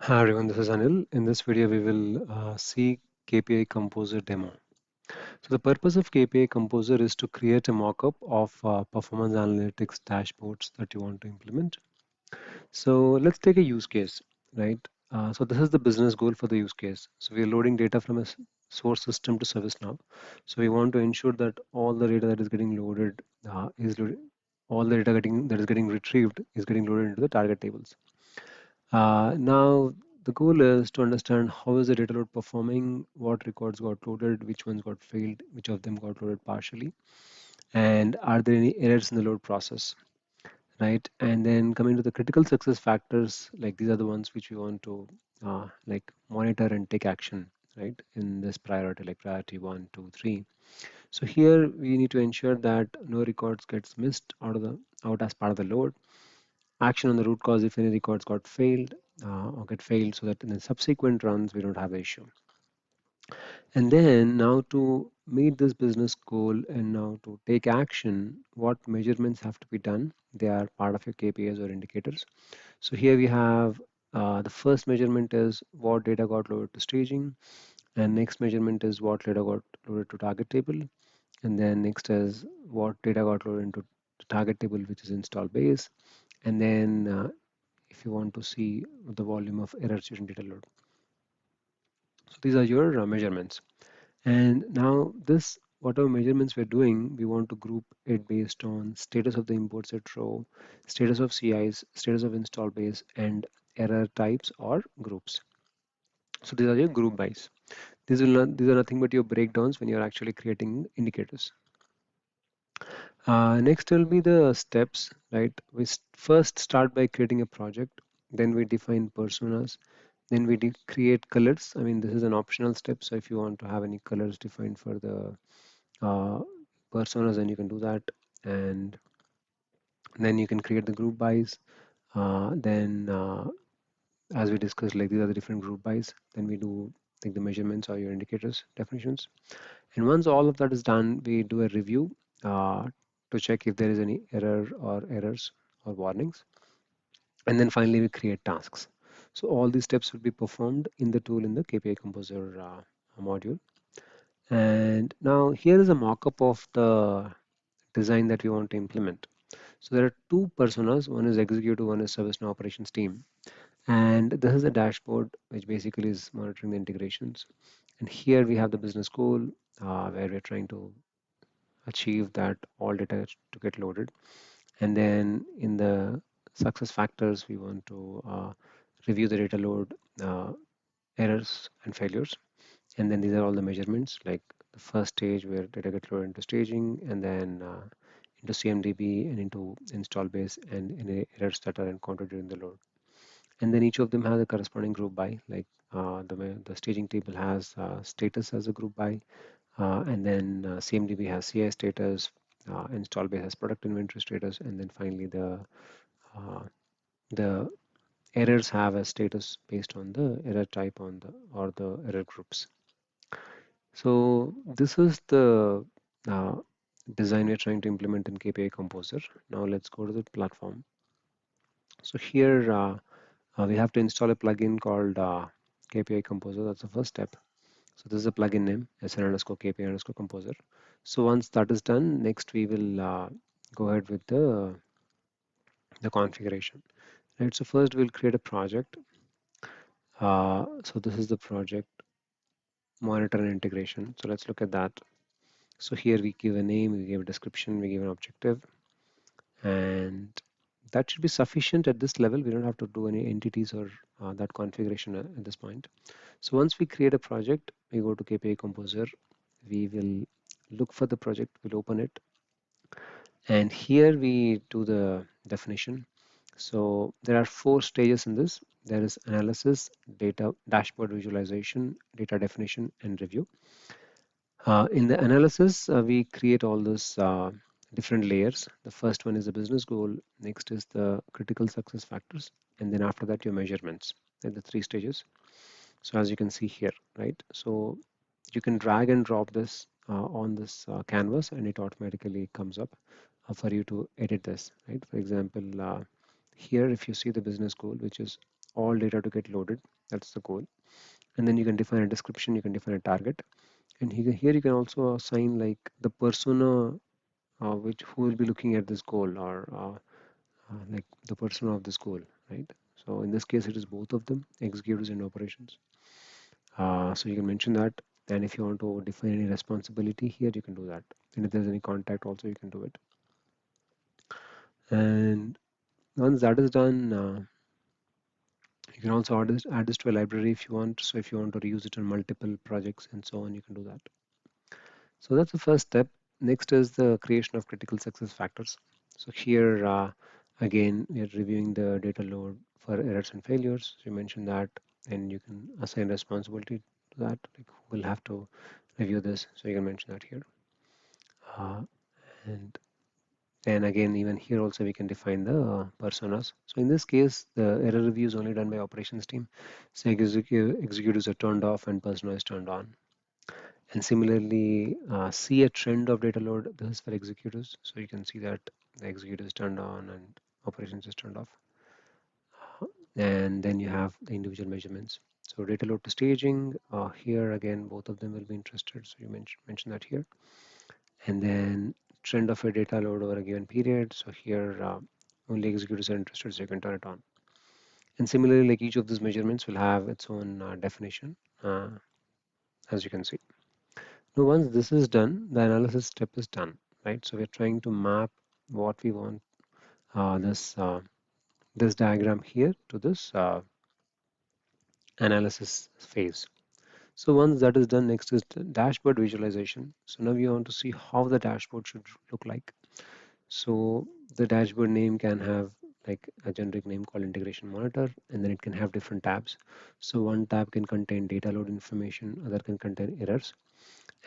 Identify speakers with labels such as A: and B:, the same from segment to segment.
A: Hi everyone, this is Anil. In this video, we will see KPI Composer demo. So the purpose of KPI Composer is to create a mockup of performance analytics dashboards that you want to implement. So let's take a use case, right? So this is the business goal for the use case. So we are loading data from a source system to ServiceNow. So we want to ensure that all the data that is getting loaded all the data that is getting retrieved is getting loaded into the target tables. Now, the goal is to understand how is the data load performing, what records got loaded, which ones got failed, which of them got loaded partially, and are there any errors in the load process, right? And then coming to the critical success factors, like these are the ones which we want to like monitor and take action, right? In this priority, like priority 1, 2, 3. So here we need to ensure that no records gets missed out as part of the load. Action on the root cause if any records got failed or get failed so that in the subsequent runs we don't have the issue. And then now to meet this business goal and now to take action, what measurements have to be done? They are part of your KPIs or indicators. So here we have the first measurement is what data got loaded to staging, and next measurement is what data got loaded to target table, and then next is what data got loaded into the target table, which is install base, and then if you want to see the volume of errors during data load. So these are your measurements. And now this, whatever measurements we're doing, we want to group it based on status of the import set row, status of CIs, status of install base, and error types or groups. So these are your group bys. These are nothing but your breakdowns when you're actually creating indicators. Next will be the steps, right? First start by creating a project, then we define personas, then we create colors. I mean, this is an optional step, so if you want to have any colors defined for the uh, personas, then you can do that, and then you can create the group bys. Then, as we discussed, like these are the different group bys. Then we do like the measurements or your indicators definitions. And once all of that is done, we do a review to check if there is any error or errors or warnings. And then finally, we create tasks. So all these steps will be performed in the tool in the KPI Composer module. And now here is a mock-up of the design that we want to implement. So there are two personas. One is executive, one is ServiceNow operations team. And this is a dashboard which basically is monitoring the integrations. And here we have the business goal where we're trying to achieve that all data to get loaded. And then in the success factors, we want to review the data load, errors and failures. And then these are all the measurements, like the first stage where data get loaded into staging, and then into CMDB and into install base and any errors that are encountered during the load. And then each of them has a corresponding group by, like the staging table has status as a group by, and then CMDB has CI status, install base has product inventory status, and then finally uh, the errors have a status based on the error type on the or the error groups. So this is the uh, design we're trying to implement in KPI Composer. Now let's go to the platform. So here we have to install a plugin called KPI Composer. That's the first step. So this is a plugin name, SN underscore KPI underscore Composer. So once that is done, next we will go ahead with the configuration. Right. So first we'll create a project. So this is the project monitor and integration. So let's look at that. So here we give a name, we give a description, we give an objective, and that should be sufficient at this level. We don't have to do any entities or that configuration at this point. So once we create a project, we go to KPI Composer, we will look for the project, we'll open it, and here we do the definition. So there are 4 stages in this. There is analysis, data, dashboard visualization, data definition, and review. In the analysis, we create all those different layers. The first one is the business goal. Next is the critical success factors. And then after that, your measurements at the 3 stages. So as you can see here, right? So you can drag and drop this on this canvas and it automatically comes up for you to edit this, right? For example, here, if you see the business goal, which is all data to get loaded. That's the goal. And then you can define a description, you can define a target, and here you can also assign like the persona which who will be looking at this goal, or like the persona of this goal, right? So in this case, it is both of them, executives and operations. So you can mention that, and if you want to define any responsibility here, you can do that. And if there's any contact, also you can do it. And once that is done, you can also add this to a library if you want. So if you want to reuse it on multiple projects and so on, you can do that. So that's the first step. Next is the creation of critical success factors. So here, again, we are reviewing the data load for errors and failures. So you mentioned that, and you can assign responsibility to that. Like, we'll have to review this, so you can mention that here. Uh, and then again, even here also we can define the personas. So in this case, the error review is only done by operations team. So executives are turned off and persona is turned on. And similarly, see a trend of data load. This is for executives. So you can see that the executives turned on and operations is turned off. And then you have the individual measurements. So data load to staging, here again, both of them will be interested. So you mention that here. And then trend of a data load over a given period. So here, only executives are interested, so you can turn it on. And similarly, like each of these measurements will have its own definition, as you can see. Now, once this is done, the analysis step is done, right? So we're trying to map what we want, this diagram here to this analysis phase. So once that is done, next is the dashboard visualization. So now we want to see how the dashboard should look like. So the dashboard name can have like a generic name called integration monitor, and then it can have different tabs. So one tab can contain data load information, other can contain errors.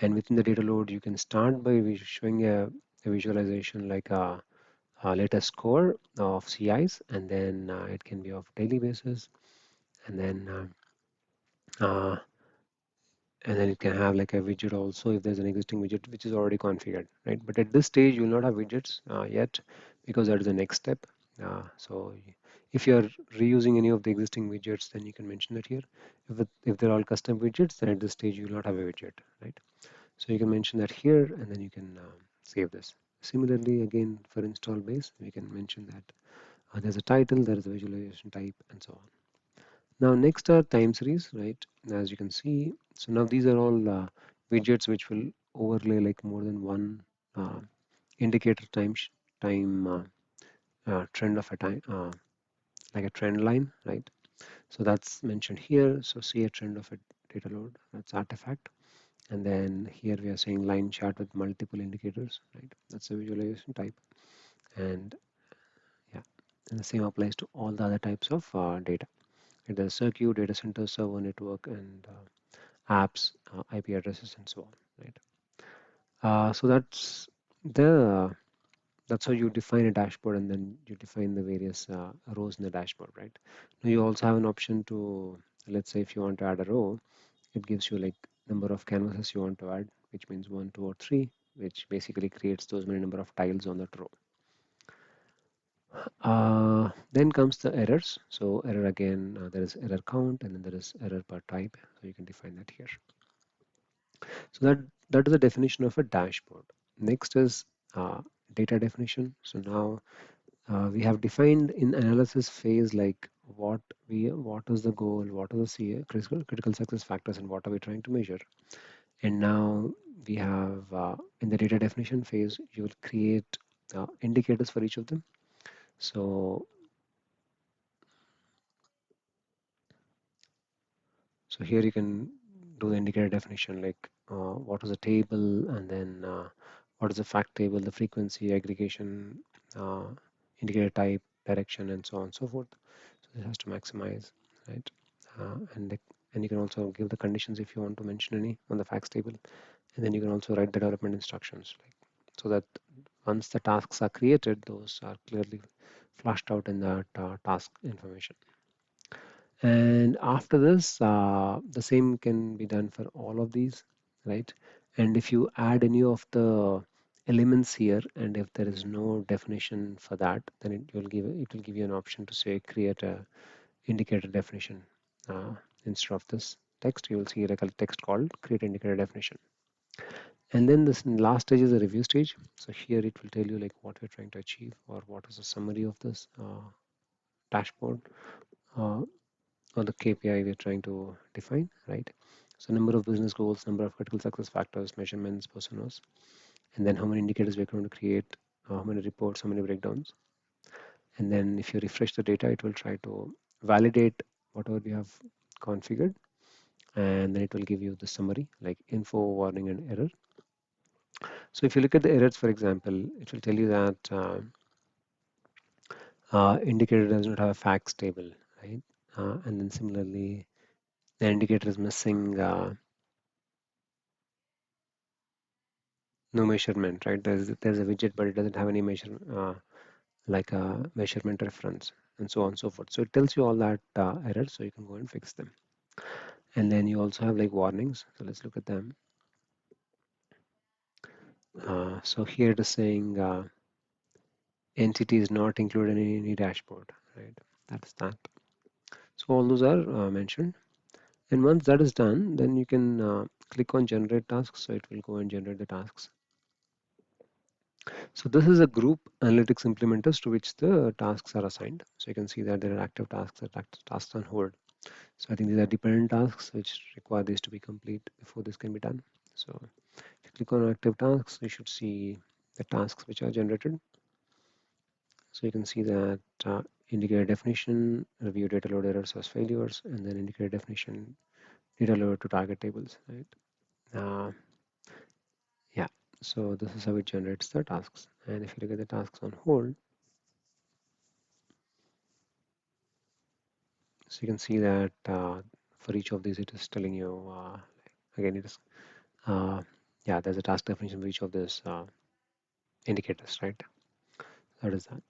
A: And within the data load, you can start by showing a visualization like a latest score of CIs, and then it can be of daily basis, and then uh, uh, and then it can have like a widget also if there's an existing widget which is already configured, right? But at this stage, you will not have widgets yet, because that is the next step. So if you're reusing any of the existing widgets, then you can mention that here. If they're all custom widgets, then at this stage you will not have a widget, right? So you can mention that here, and then you can save this. Similarly, again, for install base, we can mention that there's a title, there is a visualization type, and so on. Now, next are time series, right? As you can see, so now these are all widgets which will overlay like more than one uh, indicator time trend of a time, like a trend line, right? So that's mentioned here. So see a trend of a data load, that's artifact. And then here we are saying line chart with multiple indicators, right? That's a visualization type. And yeah, and the same applies to all the other types of data. It does circuit, data center, server network, and apps, IP addresses, and so on, right? So the that's how you define a dashboard, and then you define the various rows in the dashboard, right? Now you also have an option to, let's say if you want to add a row, it gives you like number of canvases you want to add, which means 1, 2, or 3, which basically creates those many number of tiles on that row. Then comes the errors. So error again, there is error count, and then there is error per type. So you can define that here. So that is the definition of a dashboard. Next is data definition. So now we have defined in analysis phase like what is the goal, what are the critical success factors, and what are we trying to measure. And now we have in the data definition phase, you will create indicators for each of them. So here you can do the indicator definition like what is the table, and then what is the fact table, the frequency, aggregation, uh, indicator type, direction, and so on and so forth. So this has to maximize, right? And you can also give the conditions if you want to mention any on the facts table, and then you can also write the development instructions, like, so that once the tasks are created, those are clearly flashed out in that task information. And after this, the same can be done for all of these, right? And if you add any of the elements here, and if there is no definition for that, then it will give you an option to say create a indicator definition. Instead of this text, you will see like a text called create indicator definition. And then this last stage is the review stage. So here it will tell you like what we're trying to achieve or what is the summary of this dashboard uh, or the KPI we're trying to define, right? So number of business goals, number of critical success factors, measurements, personas, and then how many indicators we're going to create, how many reports, how many breakdowns. And then if you refresh the data, it will try to validate whatever we have configured, and then it will give you the summary like info, warning, and error. So if you look at the errors, for example, it will tell you that indicator does not have a facts table, right? And then similarly, the indicator is missing no measurement, right? There's a widget, but it doesn't have any measure like a measurement reference, and so on and so forth. So it tells you all that errors, so you can go and fix them. And then you also have like warnings. So let's look at them. So here it is saying entity is not included in any dashboard, right? That's that. So all those are mentioned. And once that is done, then you can click on generate tasks. So it will go and generate the tasks. So this is a group analytics implementers to which the tasks are assigned. So you can see that there are active tasks, and active tasks on hold. So I think these are dependent tasks which require this to be complete before this can be done. So if you click on active tasks, you should see the tasks which are generated. So you can see that indicator definition, review data load errors as failures, and then indicator definition, data load to target tables, right? Uh, yeah, so this is how it generates the tasks. And if you look at the tasks on hold, so you can see that for each of these, it is telling you, again, it is, uh, yeah, there's a task definition for each of these indicators, right? That is that.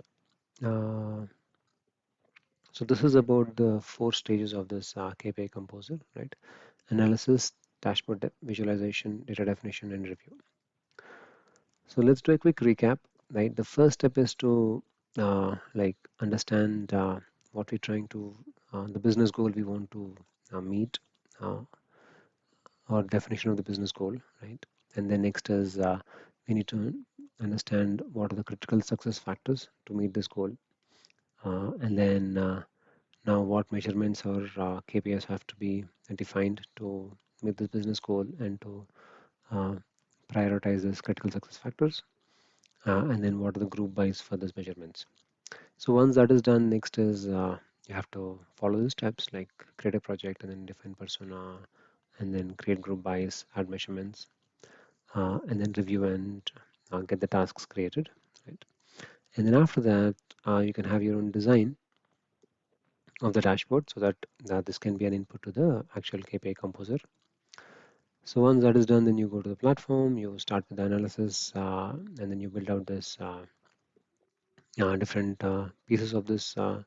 A: So this is about the 4 stages of this KPI composer, right? Analysis, dashboard visualization, data definition, and review. So let's do a quick recap, right? The first step is to like understand what we're trying to, the business goal we want to meet, uh, or definition of the business goal, right? And then next is we need to understand what are the critical success factors to meet this goal, and then now what measurements or KPIs have to be defined to meet this business goal and to uh, prioritize these critical success factors, and then what are the group buys for those measurements. So once that is done, next is you have to follow the steps like create a project and then define persona and then create group buys, add measurements, and then review and get the tasks created, right? And then after that, you can have your own design of the dashboard so that this can be an input to the actual KPI composer. So once that is done, then you go to the platform, you start with the analysis, and then you build out this different pieces of this uh,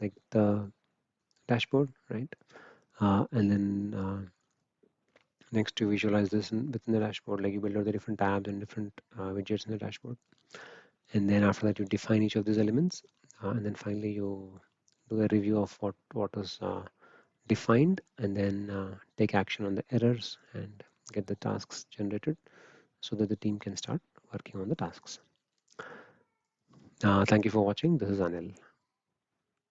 A: like the dashboard, right? And then next you visualize this within the dashboard, like you build out the different tabs and different widgets in the dashboard. And then after that, you define each of these elements, and then finally you do a review of what is defined, and then take action on the errors and get the tasks generated so that the team can start working on the tasks. Thank you for watching. This is Anil.